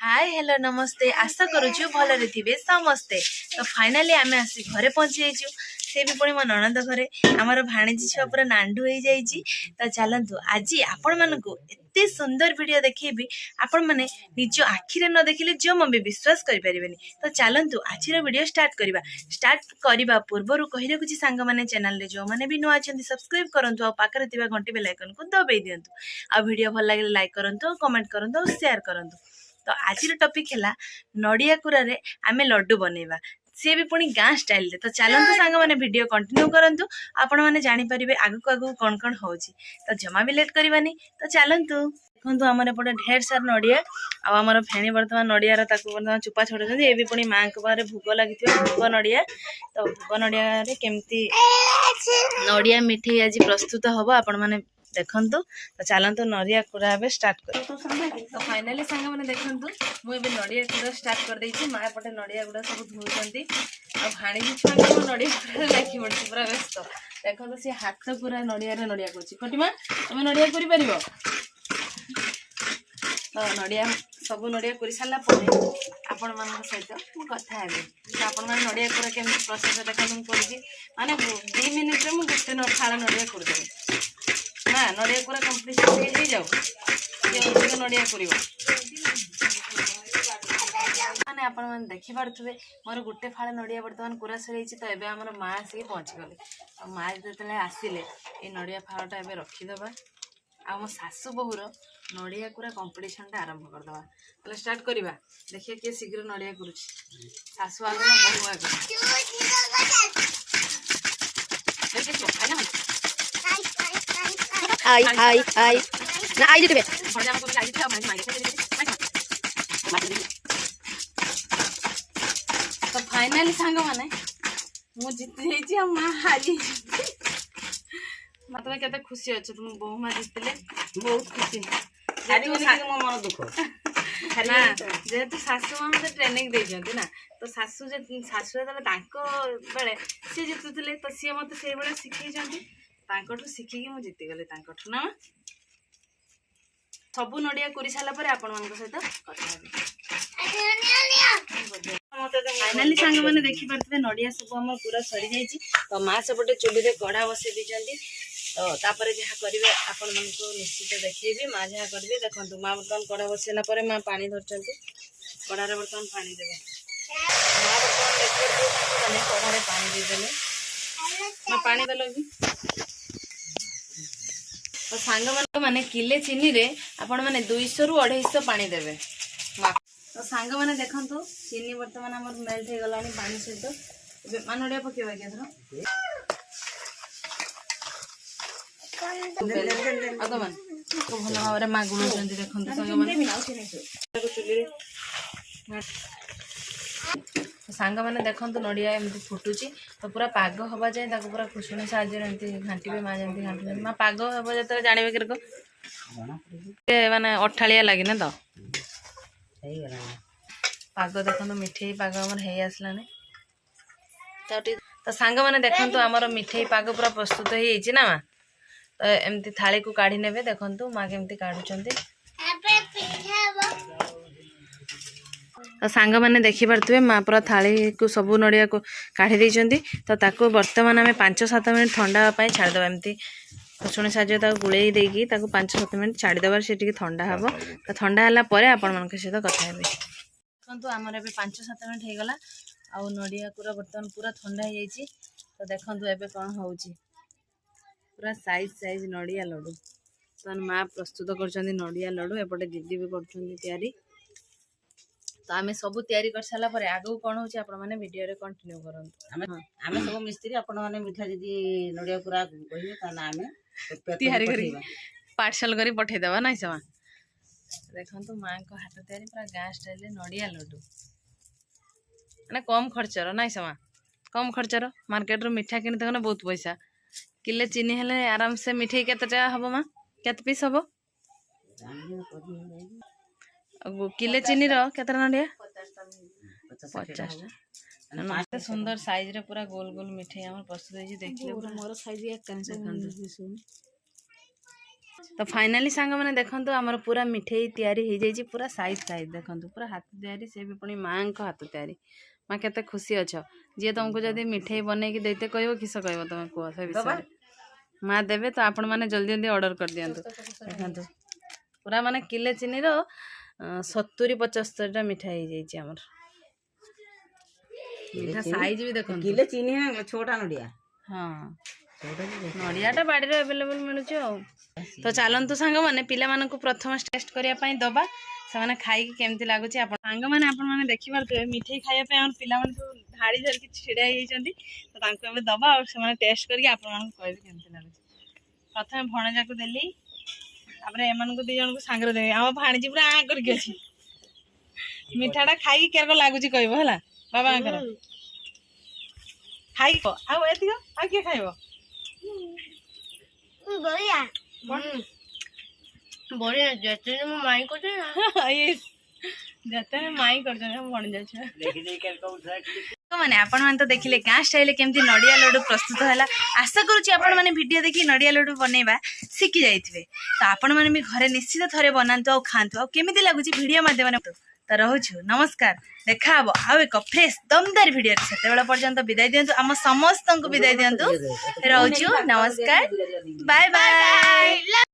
Hi hello नमस्ते आशा करुछु भलरे थिबे समस्ते। तो फाइनली आमे आसी घरे पहुंची जाइछु। से भी पुणी मो ननद घरे आमर भाणीजी छुआ पूरा नांडू हो जाइछि। तो चलंतु आज आपण मानकु एते सुंदर वीडियो देखैबी आपण माने निज आखिरे न देखिले जो मबे विश्वास करि परिबेनी। तो चलंतु आजिर वीडियो स्टार्ट करबा पूर्वरु कहि रखुछि सांग माने चैनल रे जो माने भी नुआ अछंती सब्सक्राइब करंतु आ पाखरे थिबा घंटी बेल आइकन को दबाई दियंतु। आ वीडियो भल लागिले लाइक करंतु कमेंट करंतु और शेयर करंतु। तो आज टॉपिक है नड़िया कुरा रे आमे लड्डू बनैबा सी भी पुणी गाँ स्टाइल रे। तो चलते सांग मैंने वीडियो कंटिन्यू करंतु आपण मैंने जानि परिबे आगु आगु कौन कौन होउची। तो जमा भी लेट करबानी। तो चलतु देखु आमर एपटे ढेर सार नड़िया आमर फेणी बर्तमान नड़ियार बर्तमान चुपा छोड़े ये भी पुणी माँ के पाखे भोग लगी भोग नड़िया। तो भोग नड़िया केमती नड़िया मिठे आज प्रस्तुत हम आपण मैंने देखंतु। तो चलतु नड़िया कुरा स्टार्ट कर। तो फाइनली सांग मैंने देखंतु मुझे नड़िया कुरा स्टार्ट कर देछि। माँ पटे नड़िया गुड़ा सब धोउछंती आ भाणीजी छुआ नड़िया कुरा लाखी पड़छि पूरा व्यस्त। देखंतु से हाथ पूरा नड़िया रे नड़िया करछि। कटिमा तुम नड़िया करि परिबो। तो नड़िया सब नड़िया कर सारा आपण मान सहित कथा हेबी। तो आपण मैंने नड़िया कुरा केमती प्रोसेस देखंतु मु करछि माने 2 मिनिट रे मु गोटे फाड़ा नड़िया कर देबी ना। नड़िया पूरा कंप्लीट हो जाओ ये अधिक नड़िया कर माने आपण मैंने देखि पारुथबे मोर गोटे फाड़ा नड़िया बर्तमान पूरा सरी। तो एबे हमर माँ आसिक पहुँची गले। तो माँ जेतले आसिले ए नड़िया फाड़ाटा एबे रखीदबा आ मो सासु बहुर नड़िया पूरा कंपटीशन आरंभ करदबा। ताले स्टार्ट करवा देखिए किए शीघ्र नड़िया करुछि। सासु आगे ना बहु आगे आई आई आई ना आई देबे तो फाइनली सांग माने मु जीति जाइछि आ मां हारी मतलब केते खुशी अछि तुम बहु मां जीतले बहुत खुशी। हारी बोली मो मन दुख ना जेतु सासु मां मते ट्रेनिंग दे जंती ना। तो सासु तले तांको बेले से जितुतले तो सी मते से बेले सिखै जंती तांकोठु सिखिकी मु जीति गले तांकोठु ना। सबु नड़िया करि साला परे आपण मानक सहित कथा हेबी। फाइनली सांग मैंने देखी पारे नड़िया सब आम पूरा सरी जाइए। तो माँ सेपटे चुली रे कड़ा बसई दी। तो तापर जहाँ करेंगे आपण मन को निश्चित देखी। माँ जहाँ करेंगे देखो माँ बर्तमान कड़ा बसैला माँ पानी धरती कड़ार बर्तमान पानी देवे। माँ बर्तमान कड़ारे पानी देदेले माँ पानी देल भी। तो सांग मैंने किले चीनी रे आपण मैंने 200 ରୁ 250 पानी देवे। तो सांग मैंने देखंतु चीनी बर्तमान हमर मेल्ट हो गलानी पानी सहित। मान नड़िया पकेबा के धर अगमन तो भल भाव माँ गुणुचंती देखंतु सांग मैंने देखंतु नड़िया एमती फुटुची। तो पूरा पाग हवा जाए ताको पूरा खुशुणी साहाଯ୍य एमती घांटीबे माँ जेमती घांटुचंती। माँ पाग हवा जतरे जानिबे केरको माने अठालिया लागी ना। तो पाग देखो मिठे पाग आमर है आसलानी। तो सांग मैंने देखो आमर मिठे पाग पूरा प्रस्तुत हो ना। माँ तो एमती थाली को काढ़ी नेबे देखंतु माँ केमती काढ़ुचंती। तो सांग मैंने देखी पारे माँ पूरा थाली को सबू नड़िया को काढ़ी देइचंती। तो ताको वर्तमान आम 5-7 मिनिट ठंडा पाई छाड़ीदबा एमती खुशुणी साहाଯ୍य गुड़े देकी 5-7 मिनिट छाड़ीदबार से ठंडा हम। तो ठंडा है पर आपण मान सहित कथा हेबे। देखो आमर ए 5-7 मिनिट हो गला आ नड़िया पूरा बर्तमान पूरा ठंडा हो जाइए। तो देखो एबे कौन होउची पूरा साइज नड़िया लड्डू। तो माँ प्रस्तुत कर नड़िया लड्डू एपटे दीदी भी कर। तो आमे सब तैयारी कर साला परे आगो कौन होची आपण माने वीडियो रे कंटिन्यू करंतु। आमे सब मिस्त्री आपण माने मिठा जदी नड़िया पूरा कहिबे ताना आमे तैयारी करी पार्सल करी पठे देबा नै समा। देखंतु माँ को हाथ तैयारी पूरा गाँ स्टाइल नड़िया लड्डू माने कम खर्चर नै समा। कम खर्चर मार्केट रो मिठा किनि तकने बहुत पैसा। किले चीनी हेले आराम से मिठाई केतटा हबो माँ केत पीस हबो किले चीनी रो केतरा नड़िया 50 सुंदर साइज रे पूरा गोल गोल मिठाई हमर प्रस्तुत होई। देखले मोर साइज एक कान से तो फाइनाली सांग मैंने देखो आमर पूरा मिठेई तैयारी हो जाइए पूरा साइज साइज देखो पूरा हाथ तैयारी से भी पुणी माँ को हाथ तैयारी माँ केते खुशी अच्छ जी तुमको जब मिठेई बनई देते कह किस कह तुम कह से विषय माँ देवे तो आपण मैंने जल्दी जल्दी ऑर्डर कर दिंतु देखो पूरा माने किले चीनी रो 70-75 मिठाई हो जाइए आमर मिठा साइज भी देखो किलो चीनी है छोटा नड़िया हाँ नड़ियाटा बाड़ी अवेलेबल मिलूँ तो चलतु सांग मैंने पिला प्रथम टेस्ट करने दबा से खाई केमती लगुच सांग मैंने आपने देखिपे मिठे खाया पिला धाड़ी धरिकी छिड़ा होती दबा और से टेस्ट करके कह केमती लगुच प्रथम भणजा को देली एम दी जन को सांगे देवी आम भाणीजी पूरा आ करके अच्छी मिठाटा खाई केरक लगुच कहला बाबा खाई आउ एतिक आ किए खाइब बढ़िया जैसे मो माई को जते माई कर मैंने आपण मैंने तो देखिले गाँ स्टाइल केमती नड़िया लड्डू प्रस्तुत है आशा करुच्ची आपण मैंने वीडियो देखी नड़िया लड्डू बनैबा शिखी जाइए तो आपण मैंने भी घरे निश्चित थरे बनातु और खातु केमी लगुच वीडियो माध्यम तो रोचु नमस्कार देखा हम आउ एक फ्रेश दमदार वीडियो से पर्यंत विदाय दिंतु आम समस्त को विदाय दिंतु रोचु नमस्कार बाय बाय।